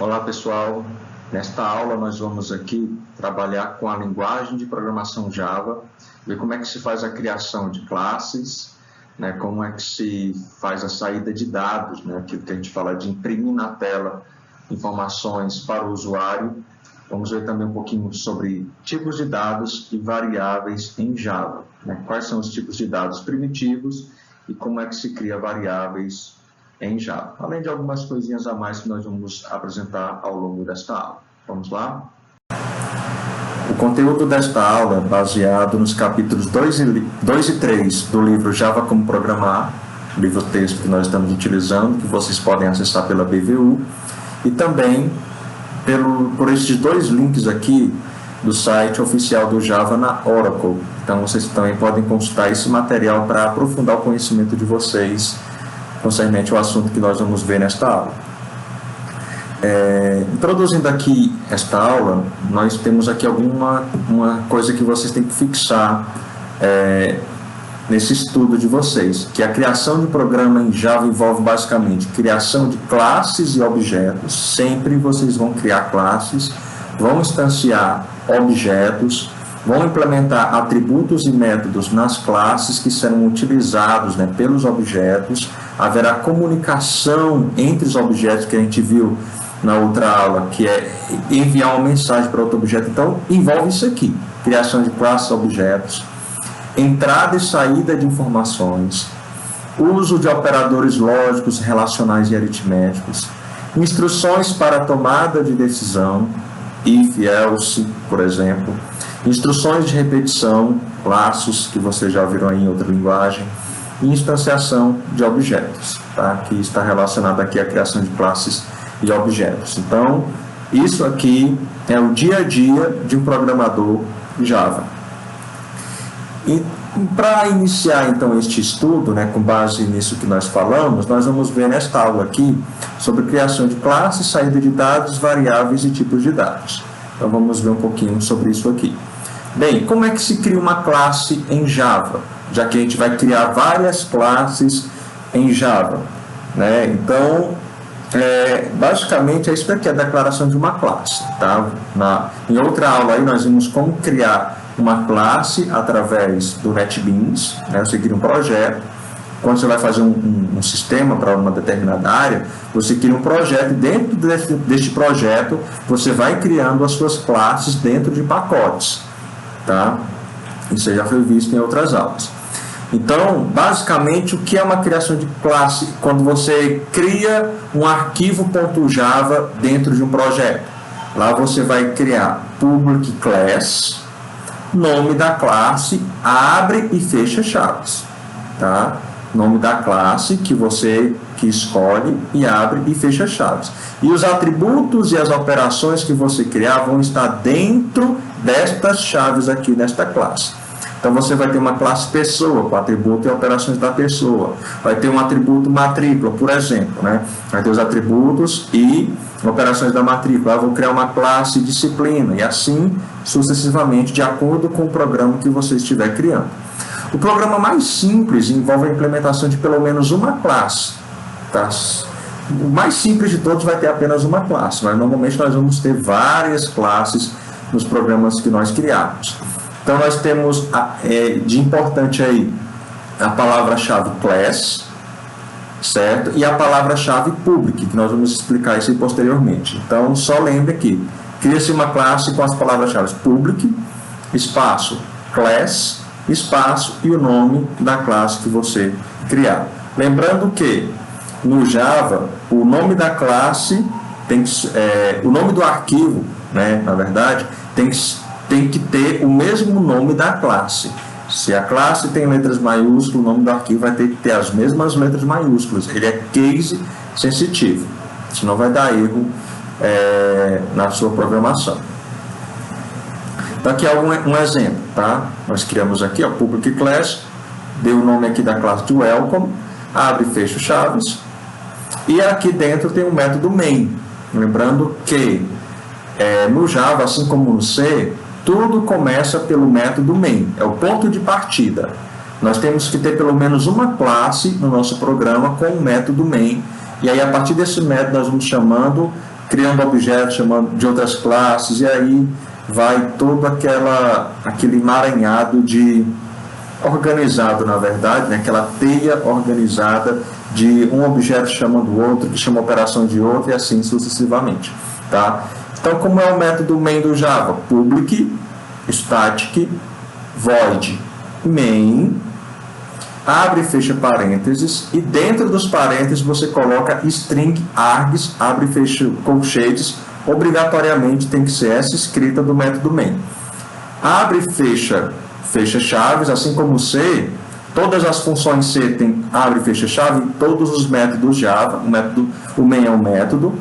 Olá pessoal, nesta aula nós vamos aqui trabalhar com a linguagem de programação Java, ver como é que se faz a criação de classes, né, como é que se faz a saída de dados, né, aquilo que a gente fala de imprimir na tela informações para o usuário. Vamos ver também um pouquinho sobre tipos de dados e variáveis em Java, né, quais são os tipos de dados primitivos e como é que se cria variáveis em Java, além de algumas coisinhas a mais que nós vamos apresentar ao longo desta aula. Vamos lá? O conteúdo desta aula é baseado nos capítulos 2 e 3 do livro Java Como Programar, livro-texto que nós estamos utilizando, que vocês podem acessar pela BVU, e também por estes dois links aqui do site oficial do Java na Oracle. Então, vocês também podem consultar esse material para aprofundar o conhecimento de vocês concernente ao assunto que nós vamos ver nesta aula. Introduzindo aqui esta aula, nós temos aqui uma coisa que vocês têm que fixar nesse estudo de vocês, que a criação de programa em Java envolve basicamente criação de classes e objetos. Sempre vocês vão criar classes, vão instanciar objetos, vão implementar atributos e métodos nas classes que serão utilizados, né, pelos objetos. Haverá comunicação entre os objetos, que a gente viu na outra aula, que é enviar uma mensagem para outro objeto. Então, envolve isso aqui: criação de classes e objetos, entrada e saída de informações, uso de operadores lógicos, relacionais e aritméticos, instruções para a tomada de decisão, if, else, por exemplo, instruções de repetição, laços, que vocês já viram aí em outra linguagem, e instanciação de objetos, tá? Que está relacionado aqui à criação de classes e objetos. Então, isso aqui é o dia a dia de um programador Java. E para iniciar, então, este estudo, né, com base nisso que nós falamos, nós vamos ver nesta aula aqui sobre criação de classes, saída de dados, variáveis e tipos de dados. Então, vamos ver um pouquinho sobre isso aqui. Bem, como é que se cria uma classe em Java? Já que a gente vai criar várias classes em Java, né? Então, basicamente, é isso daqui, a declaração de uma classe, tá? Em outra aula aí, nós vimos como criar uma classe através do NetBeans, né? Você cria um projeto. Quando você vai fazer um sistema para uma determinada área, você cria um projeto, e dentro deste projeto, você vai criando as suas classes dentro de pacotes, tá? Isso já foi visto em outras aulas. Então, basicamente, o que é uma criação de classe? Quando você cria um arquivo .java dentro de um projeto. Lá você vai criar public class, nome da classe, abre e fecha chaves, tá? Nome da classe que você escolhe e abre e fecha chaves. E os atributos e as operações que você criar vão estar dentro destas chaves aqui nesta classe. Então, você vai ter uma classe pessoa, com atributo e operações da pessoa. Vai ter um atributo matrícula, por exemplo, né? Vai ter os atributos e operações da matrícula. Eu vou criar uma classe disciplina, e assim sucessivamente, de acordo com o programa que você estiver criando. O programa mais simples envolve a implementação de pelo menos uma classe, tá? O mais simples de todos vai ter apenas uma classe, mas normalmente nós vamos ter várias classes nos programas que nós criarmos. Então, nós temos de importante aí a palavra-chave class, certo? E a palavra-chave public, que nós vamos explicar isso aí posteriormente. Então, só lembre aqui, cria-se uma classe com as palavras-chave public, espaço, class, espaço e o nome da classe que você criar. Lembrando que no Java, o nome da classe o nome do arquivo, né, na verdade, tem que ter o mesmo nome da classe. Se a classe tem letras maiúsculas, o nome do arquivo vai ter que ter as mesmas letras maiúsculas. Ele é case sensitivo, senão vai dar erro na sua programação. Então, aqui é um exemplo, tá? Nós criamos aqui a public class, deu o nome aqui da classe de welcome, abre e fecha chaves, e aqui dentro tem o método main. Lembrando que no Java, assim como no C, tudo começa pelo método main, é o ponto de partida. Nós temos que ter pelo menos uma classe no nosso programa com o método main, e aí a partir desse método nós vamos chamando criando objetos chamando de outras classes, e aí vai todo aquele emaranhado organizado, na verdade, né? Aquela teia organizada de um objeto chamando o outro, que chama operação de outro, e assim sucessivamente, tá? Então, como é o método main do Java? Public, static, void, main, abre e fecha parênteses, e dentro dos parênteses você coloca string, args, abre e fecha colchetes, obrigatoriamente tem que ser essa escrita do método main. Abre e fecha chaves, assim como C, todas as funções C tem abre e fecha chave em todos os métodos Java. O main é um método,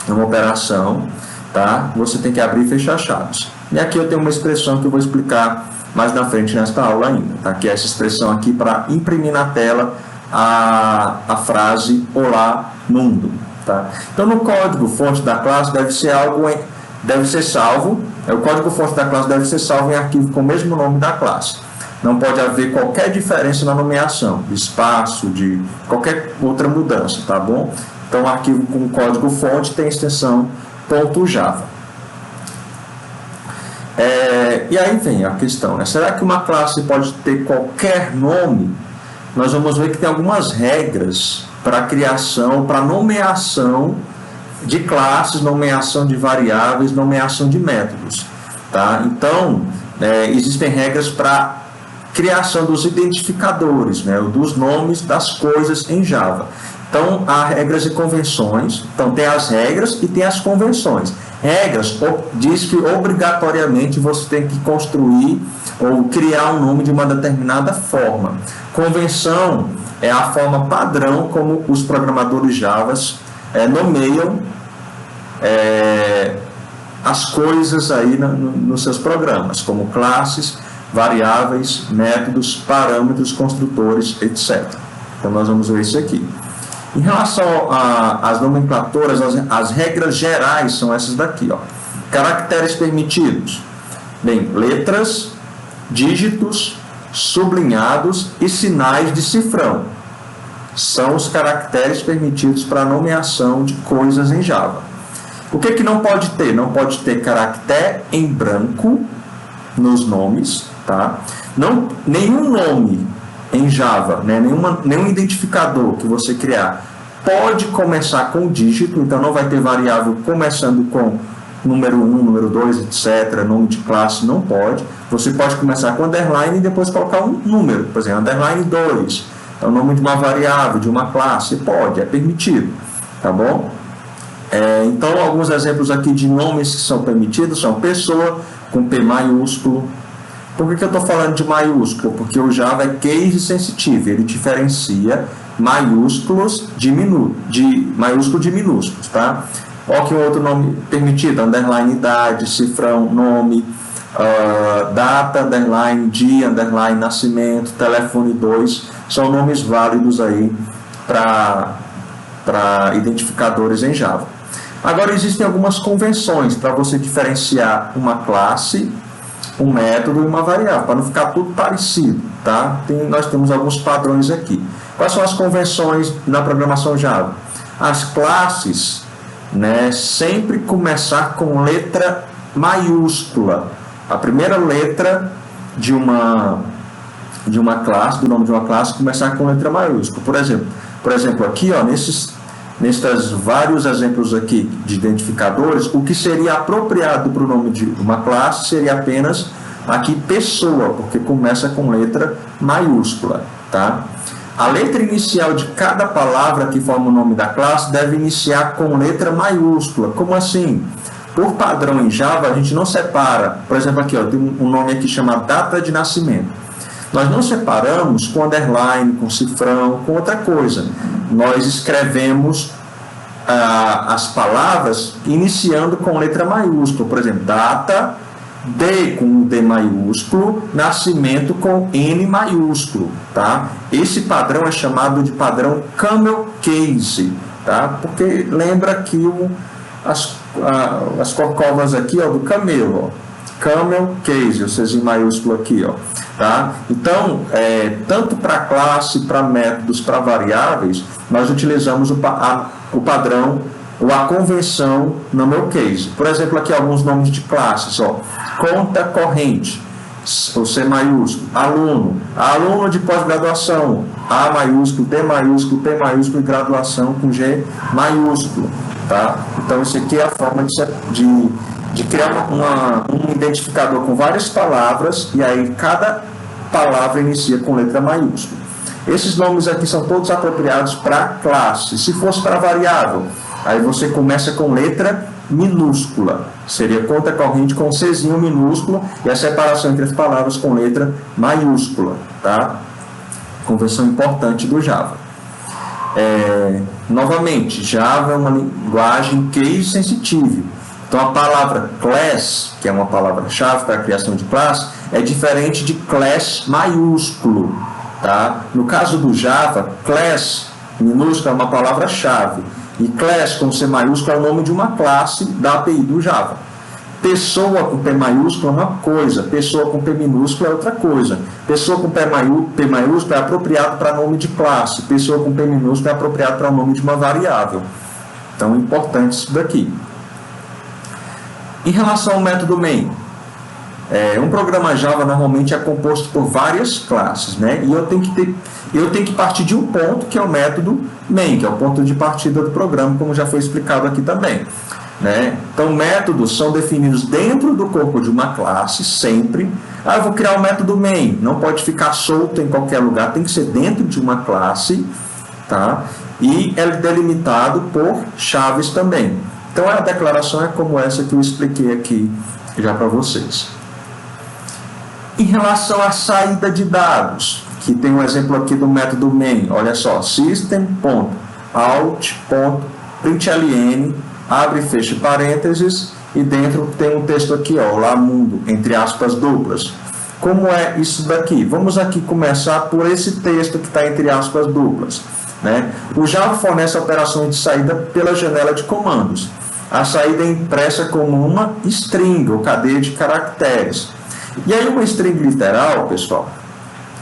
é uma operação, tá? Você tem que abrir e fechar chaves. E aqui eu tenho uma expressão que eu vou explicar mais na frente nesta aula ainda, tá? Que é essa expressão aqui para imprimir na tela a frase Olá Mundo, tá? Então, no código fonte da classe deve ser salvo, o código fonte da classe deve ser salvo em arquivo com o mesmo nome da classe. Não pode haver qualquer diferença na nomeação, de espaço, de qualquer outra mudança, tá bom? Então, o arquivo com código fonte tem extensão .java. E aí vem a questão, né? Será que uma classe pode ter qualquer nome? Nós vamos ver que tem algumas regras para criação, para nomeação de classes, nomeação de variáveis, nomeação de métodos, tá? Então, existem regras para criação dos identificadores, né? Dos nomes das coisas em Java. Então, há regras e convenções. Então, tem as regras e tem as convenções. Regras diz que obrigatoriamente você tem que construir ou criar um nome de uma determinada forma. Convenção é a forma padrão como os programadores Java nomeiam as coisas aí nos seus programas, como classes, variáveis, métodos, parâmetros, construtores, etc. Então, nós vamos ver isso aqui. Em relação às nomenclaturas, as regras gerais são essas daqui, ó. Caracteres permitidos. Bem, letras, dígitos, sublinhados e sinais de cifrão. São os caracteres permitidos para a nomeação de coisas em Java. O que não pode ter? Não pode ter caractere em branco nos nomes, tá? Nenhum nome em Java, né? Nenhum identificador que você criar pode começar com dígito, então não vai ter variável começando com número 1, número 2, etc., nome de classe, não pode. Você pode começar com underline e depois colocar um número, por exemplo, underline 2, é o nome de uma variável, de uma classe, pode, é permitido, tá bom? Então, alguns exemplos aqui de nomes que são permitidos são pessoa, com P maiúsculo. Por que eu estou falando de maiúsculo? Porque o Java é case sensitive, ele diferencia maiúsculos de maiúsculo de minúsculos, tá? Olha que um outro nome permitido, underline idade, cifrão, nome, data, underline dia, underline nascimento, telefone 2, são nomes válidos aí para identificadores em Java. Agora, existem algumas convenções para você diferenciar uma classe, um método e uma variável, para não ficar tudo parecido, tá? Nós temos alguns padrões aqui. Quais são as convenções na programação Java? As classes, né, sempre começar com letra maiúscula. A primeira letra de uma classe, do nome de uma classe, começar com letra maiúscula. Por exemplo, aqui, ó, nesses vários exemplos aqui de identificadores, o que seria apropriado para o nome de uma classe seria apenas aqui pessoa, porque começa com letra maiúscula, tá? A letra inicial de cada palavra que forma o nome da classe deve iniciar com letra maiúscula. Como assim? Por padrão em Java, a gente não separa. Por exemplo, aqui, ó, tem um nome aqui chamado data de nascimento. Nós não separamos com underline, com cifrão, com outra coisa. Nós escrevemos as palavras iniciando com letra maiúscula. Por exemplo, data, D com D maiúsculo, nascimento com N maiúsculo, tá? Esse padrão é chamado de padrão camel case, tá? Porque lembra que as corcovas aqui, ó, do camelo, ó. Camel case, ou seja, em maiúsculo aqui, ó, tá? Então, tanto para classe, para métodos, para variáveis, nós utilizamos o padrão ou a convenção no meu case. Por exemplo, aqui alguns nomes de classes, ó. Conta corrente, o C maiúsculo, aluno, aluno de pós-graduação, A maiúsculo, D maiúsculo, P maiúsculo e graduação com G maiúsculo, tá? Então, isso aqui é a forma de criar um identificador com várias palavras, e aí cada palavra inicia com letra maiúscula. Esses nomes aqui são todos apropriados para classe. Se fosse para variável, aí você começa com letra minúscula. Seria conta corrente com Czinho minúsculo e a separação entre as palavras com letra maiúscula, tá? Convenção importante do Java. Novamente, Java é uma linguagem case sensitive. Então, a palavra class, que é uma palavra-chave para a criação de classe, é diferente de class maiúsculo, tá? No caso do Java, class minúsculo é uma palavra-chave, e class com C maiúsculo é o nome de uma classe da API do Java. Pessoa com P maiúsculo é uma coisa, pessoa com P minúsculo é outra coisa. Pessoa com P maiúsculo é apropriado para nome de classe, pessoa com P minúsculo é apropriado para o nome de uma variável. Então, é importante isso daqui. Em relação ao método main, um programa Java normalmente é composto por várias classes, né? E eu tenho que partir de um ponto, que é o método main, que é o ponto de partida do programa, como já foi explicado aqui também, né? Então, métodos são definidos dentro do corpo de uma classe, sempre. Eu vou criar um método main, não pode ficar solto em qualquer lugar, tem que ser dentro de uma classe, tá? E é delimitado por chaves também. Então, a declaração é como essa que eu expliquei aqui já para vocês. Em relação à saída de dados, que tem um exemplo aqui do método main, olha só, system.out.println, abre e fecha parênteses, e dentro tem um texto aqui, ó, lá mundo, entre aspas duplas. Como é isso daqui? Vamos aqui começar por esse texto que está entre aspas duplas, né? O Java fornece operações de saída pela janela de comandos. A saída é impressa como uma string, ou cadeia de caracteres. E aí uma string literal, pessoal,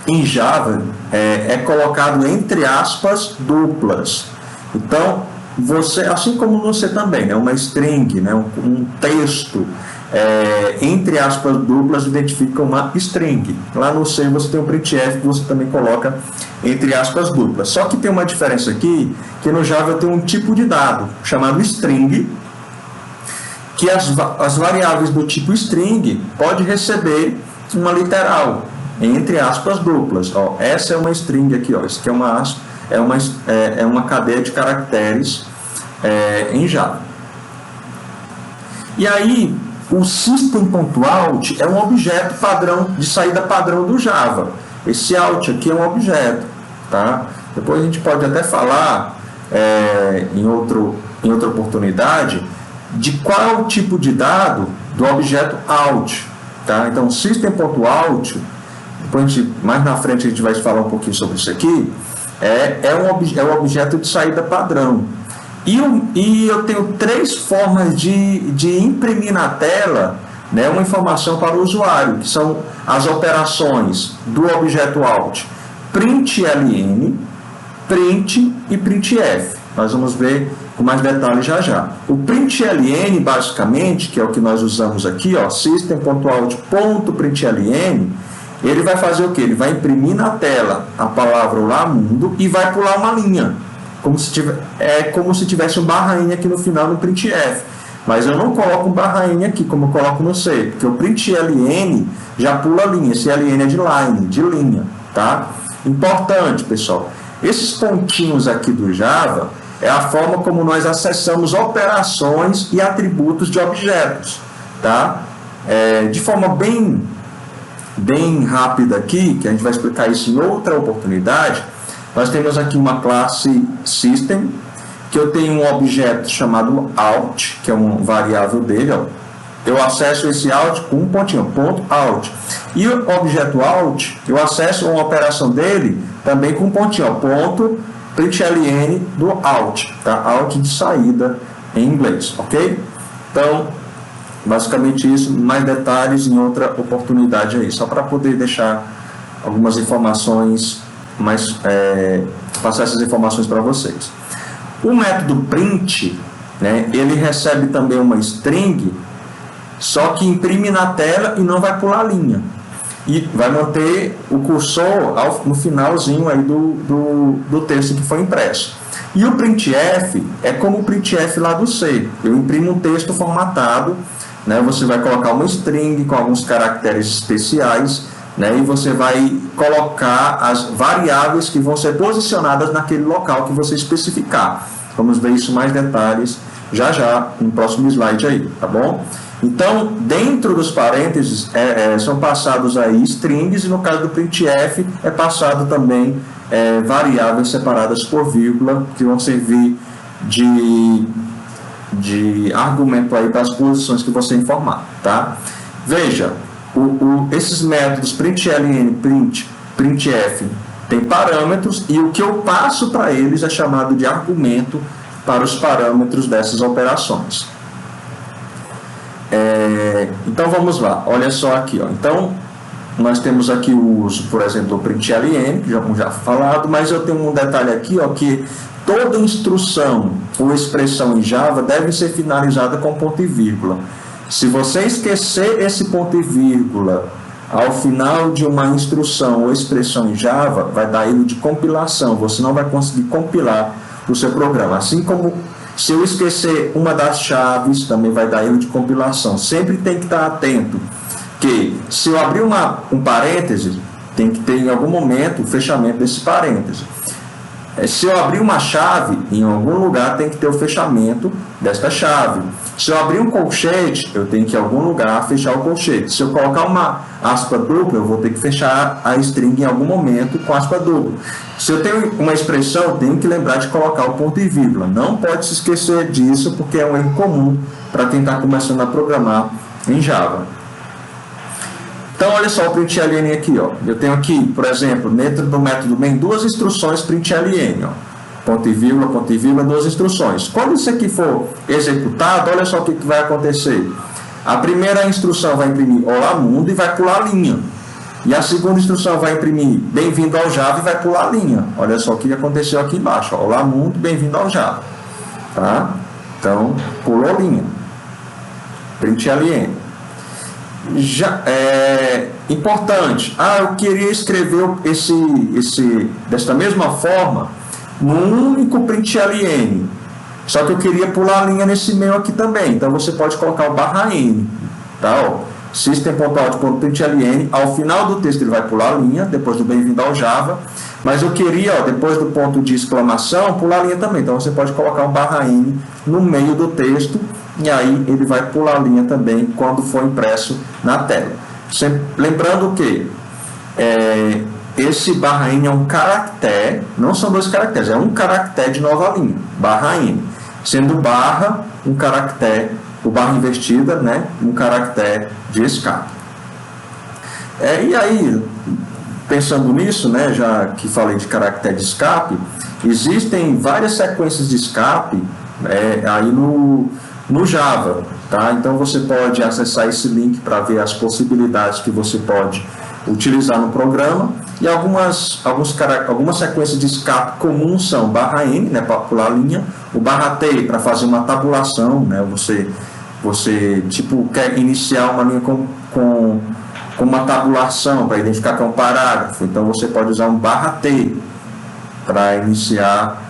em Java é colocado entre aspas duplas. Então, você, assim como no C também, né, uma string, né, um texto entre aspas duplas identifica uma string. Lá no C você tem um printf que você também coloca entre aspas duplas. Só que tem uma diferença aqui, que no Java tem um tipo de dado chamado string, que as variáveis do tipo string pode receber uma literal, entre aspas duplas. Ó, essa é uma string aqui, ó, isso aqui é uma cadeia de caracteres em Java. E aí, o system.out é um objeto padrão, de saída padrão do Java. Esse out aqui é um objeto, tá? Depois a gente pode até falar em outra oportunidade de qual é o tipo de dado do objeto out, tá? Então, system.out, depois mais na frente a gente vai falar um pouquinho sobre isso aqui, é um objeto de saída padrão. E eu tenho 3 formas de imprimir na tela, né, uma informação para o usuário, que são as operações do objeto out: println, print e printf. Nós vamos ver com mais detalhes já já. O println, basicamente, que é o que nós usamos aqui, ó, system.out.println, ele vai fazer o quê? Ele vai imprimir na tela a palavra lá mundo e vai pular uma linha. Como se tivesse um barra-n aqui no final no printf. Mas eu não coloco um barra-n aqui, como eu coloco no C, porque o println já pula a linha. Esse ln é de line, de linha, tá? Importante, pessoal. Esses pontinhos aqui do Java é a forma como nós acessamos operações e atributos de objetos, tá? De forma bem rápida aqui, que a gente vai explicar isso em outra oportunidade, nós temos aqui uma classe system, que eu tenho um objeto chamado out, que é uma variável dele, ó. Eu acesso esse out com um pontinho, ponto out. E o objeto out, eu acesso uma operação dele também com um pontinho, ó, ponto println do out, tá? Out de saída em inglês, ok? Então, basicamente isso, mais detalhes em outra oportunidade aí, só para poder deixar algumas informações, passar essas informações para vocês. O método print, né? Ele recebe também uma string, só que imprime na tela e não vai pular a linha. E vai manter o cursor no finalzinho aí do texto que foi impresso. E o printf é como o printf lá do C. Eu imprimo um texto formatado, né? Você vai colocar uma string com alguns caracteres especiais, né? E você vai colocar as variáveis que vão ser posicionadas naquele local que você especificar. Vamos ver isso mais detalhes já no próximo slide aí, tá bom? Então, dentro dos parênteses, são passados aí strings, e no caso do printf, é passado também variáveis separadas por vírgula, que vão servir de argumento aí para as posições que você informar, tá? Veja, esses métodos println, printf, tem parâmetros, e o que eu passo para eles é chamado de argumento para os parâmetros dessas operações. Então vamos lá, olha só aqui, ó. Então nós temos aqui o uso, por exemplo, do println, que já falado, mas eu tenho um detalhe aqui, ó, que toda instrução ou expressão em Java deve ser finalizada com ponto e vírgula. Se você esquecer esse ponto e vírgula ao final de uma instrução ou expressão em Java, vai dar erro de compilação, você não vai conseguir compilar o seu programa. Assim como se eu esquecer uma das chaves, também vai dar erro de compilação. Sempre tem que estar atento que, se eu abrir um parêntese, tem que ter em algum momento o fechamento desse parêntese. Se eu abrir uma chave, em algum lugar tem que ter o fechamento desta chave. Se eu abrir um colchete, eu tenho que em algum lugar fechar o colchete. Se eu colocar uma aspa dupla, eu vou ter que fechar a string em algum momento com aspa dupla. Se eu tenho uma expressão, eu tenho que lembrar de colocar o ponto e vírgula. Não pode se esquecer disso, porque é um erro comum para quem está começando a programar em Java. Então, olha só o println aqui, ó. Eu tenho aqui, por exemplo, dentro do método main, duas instruções println, ó. Ponto e vírgula, duas instruções. Quando isso aqui for executado, olha só o que vai acontecer. A primeira instrução vai imprimir Olá Mundo e vai pular a linha. E a segunda instrução vai imprimir Bem-vindo ao Java e vai pular a linha. Olha só o que aconteceu aqui embaixo, ó. Olá Mundo, bem-vindo ao Java. Tá? Então, pulou a linha. Println. Já é importante. Eu queria escrever desta mesma forma num único println, só que eu queria pular a linha nesse meio aqui também. Então você pode colocar o /n, tá? System.out.println, ao final do texto ele vai pular a linha depois do bem-vindo ao Java, mas eu queria, depois do ponto de exclamação, pular a linha também. Então você pode colocar o /n no meio do texto, e aí ele vai pular a linha também quando for impresso na tela. Lembrando que esse /n é um caractere, não são dois caracteres, é um caractere de nova linha, /n, sendo barra um caractere, o barra invertida, né, um caractere de escape. E aí, pensando nisso, né, já que falei de caractere de escape, existem várias sequências de escape aí no Java, tá? Então você pode acessar esse link para ver as possibilidades que você pode utilizar no programa, e algumas sequências de escape comuns são /n, né, para pular a linha, o /t para fazer uma tabulação, né, você tipo quer iniciar uma linha com uma tabulação para identificar que é um parágrafo, então você pode usar um /t para iniciar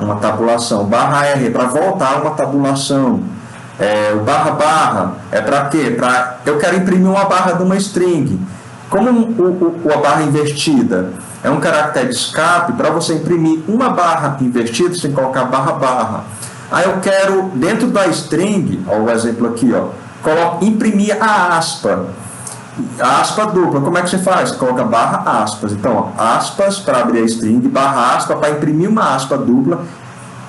uma tabulação, /r para voltar a uma tabulação, o // é para quê? Eu quero imprimir uma barra de uma string. Como a barra invertida é um caractere de escape, para você imprimir uma barra invertida, você tem que colocar //. Aí eu quero, dentro da string, o exemplo aqui, imprimir a aspa dupla. Como é que você faz? Você coloca /aspas. Então, aspas para abrir a string, /aspa para imprimir uma aspa dupla,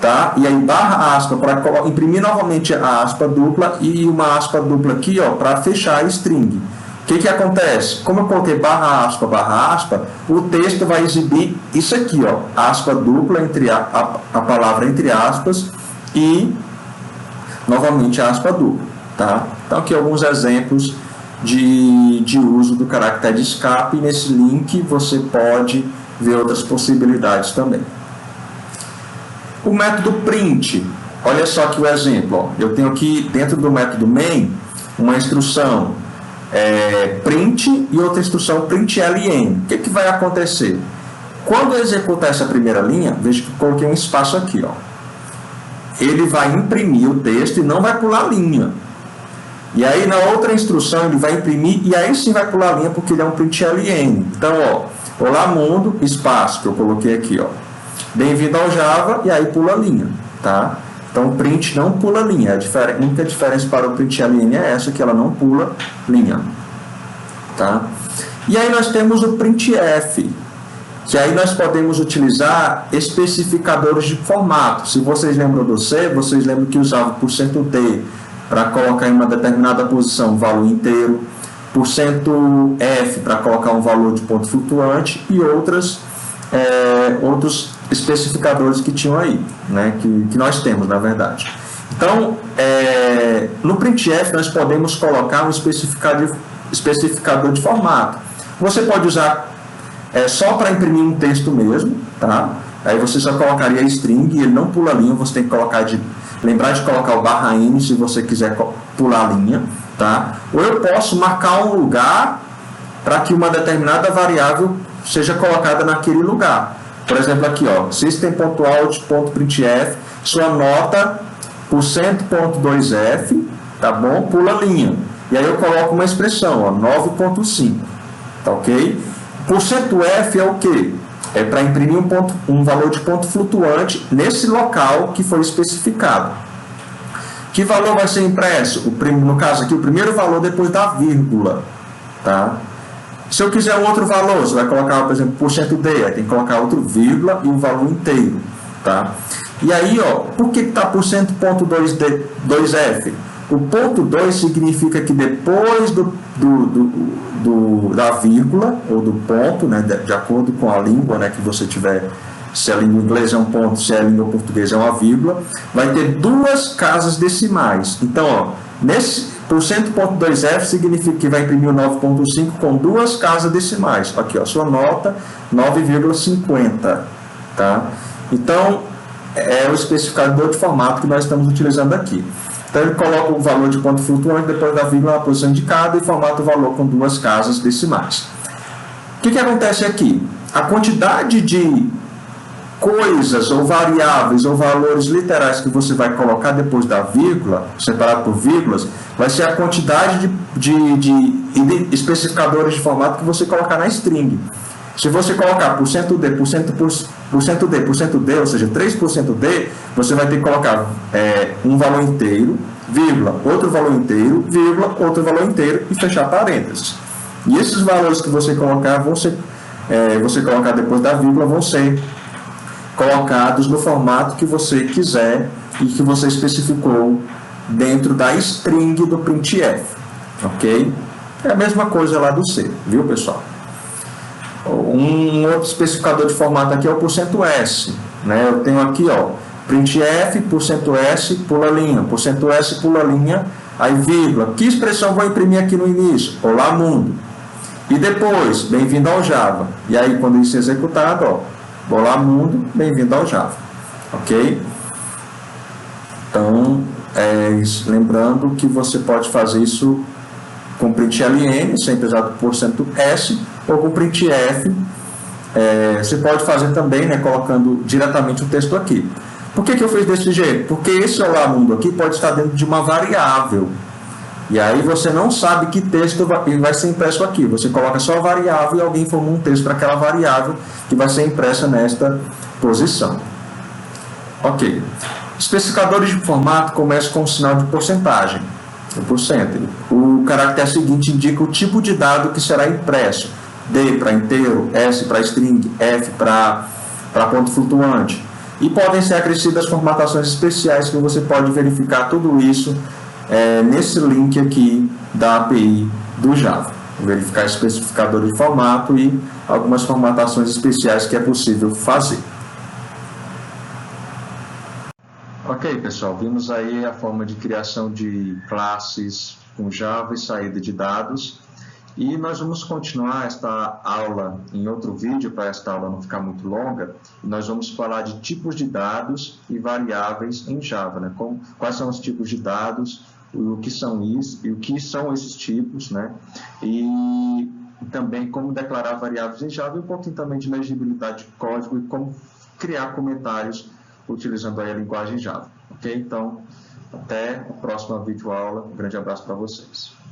tá? E aí /aspa para imprimir novamente a aspa dupla, e uma aspa dupla aqui, para fechar a string. O que acontece? Como eu coloquei /aspa, o texto vai exibir isso aqui, aspa dupla, entre a palavra entre aspas, e novamente a aspa dupla, tá? Então aqui alguns exemplos de uso do caractere de escape, e nesse link você pode ver outras possibilidades também. O método print olha só aqui o exemplo, ó. Eu tenho aqui dentro do método main uma instrução print e outra instrução println. O que vai acontecer? Quando eu executar essa primeira linha, veja que eu coloquei um espaço aqui, ó. Ele vai imprimir o texto e não vai pular a linha. E aí na outra instrução ele vai imprimir e aí sim vai pular a linha porque ele é um println. Então, ó, olá mundo, espaço, que eu coloquei aqui, ó. Bem-vindo ao Java e aí pula a linha, tá? Então, o print não pula linha. A única diferença para o println é essa, que ela não pula linha. Tá? E aí nós temos o printf, que aí nós podemos utilizar especificadores de formato. Se vocês lembram do C, vocês lembram que usava %d para colocar em uma determinada posição um valor inteiro, %f para colocar um valor de ponto flutuante e outros especificadores que tinham aí, né, que nós temos, na verdade. Então, no printf nós podemos colocar um especificador de formato. Você pode usar só para imprimir um texto mesmo, tá? Aí você só colocaria string e ele não pula a linha, você tem que lembrar de colocar o /n se você quiser pular a linha, tá? Ou eu posso marcar um lugar para que uma determinada variável seja colocada naquele lugar. Por exemplo, aqui, ó, system.out.printf, sua nota %.2f, tá bom? Pula a linha. E aí eu coloco uma expressão, ó, 9.5, tá ok? %f é o quê? É para imprimir um valor de ponto flutuante nesse local que foi especificado. Que valor vai ser impresso? No caso aqui, o primeiro valor depois da vírgula, tá? Se eu quiser um outro valor, você vai colocar, por exemplo, %d, aí tem que colocar outro vírgula e um valor inteiro, tá? E aí, ó, por que está %.2f? O ponto 2 significa que depois da vírgula ou do ponto, né, de acordo com a língua, né, que você tiver, se a língua inglesa é um ponto, se a língua portuguesa é uma vírgula, vai ter duas casas decimais. Então, ó, nesse %.2f significa que vai imprimir o 9.5 com duas casas decimais. Aqui, ó, sua nota 9,50, tá? Então, é o especificador de formato que nós estamos utilizando aqui. Então, ele coloca o valor de ponto flutuante depois da vírgula na posição indicada e formata o valor com duas casas decimais. O que acontece aqui? A quantidade de coisas ou variáveis ou valores literais que você vai colocar depois da vírgula, separado por vírgulas, vai ser a quantidade de especificadores de formato que você colocar na string. Se você colocar %d, %d, ou seja, 3%d, você vai ter que colocar um valor inteiro, vírgula, outro valor inteiro, vírgula, outro valor inteiro e fechar parênteses. E esses valores que você colocar você colocar depois da vírgula vão ser colocados no formato que você quiser e que você especificou dentro da string do printf, ok? É a mesma coisa lá do C, viu, pessoal? Um outro especificador de formato aqui é o %s, né? Eu tenho aqui, ó, printf, %s, pula linha, %s, pula linha, aí vírgula. Que expressão vou imprimir aqui no início? Olá, mundo. E depois, bem-vindo ao Java. E aí, quando isso é executado, ó, olá, mundo, bem-vindo ao Java, ok? Então, lembrando que você pode fazer isso com println, sempre usado %s, ou com printf, você pode fazer também, né, colocando diretamente o texto aqui. Por que eu fiz desse jeito? Porque esse olá mundo aqui pode estar dentro de uma variável. E aí você não sabe que texto vai ser impresso aqui. Você coloca só a variável e alguém formou um texto para aquela variável que vai ser impressa nesta posição. Ok. Especificadores de formato começam com o sinal de porcentagem, o caractere seguinte indica o tipo de dado que será impresso. D para inteiro, S para string, F para ponto flutuante. E podem ser acrescidas formatações especiais que você pode verificar tudo isso nesse link aqui da API do Java. Verificar especificador de formato e algumas formatações especiais que é possível fazer. Ok, pessoal, vimos aí a forma de criação de classes com Java e saída de dados. E nós vamos continuar esta aula em outro vídeo, para esta aula não ficar muito longa. Nós vamos falar de tipos de dados e variáveis em Java, né? Quais são os tipos de dados, o que são isso, e o que são esses tipos, né? E também como declarar variáveis em Java, e um pouquinho também de legibilidade de código e como criar comentários utilizando aí a linguagem Java. Ok? Então, até a próxima videoaula. Um grande abraço para vocês.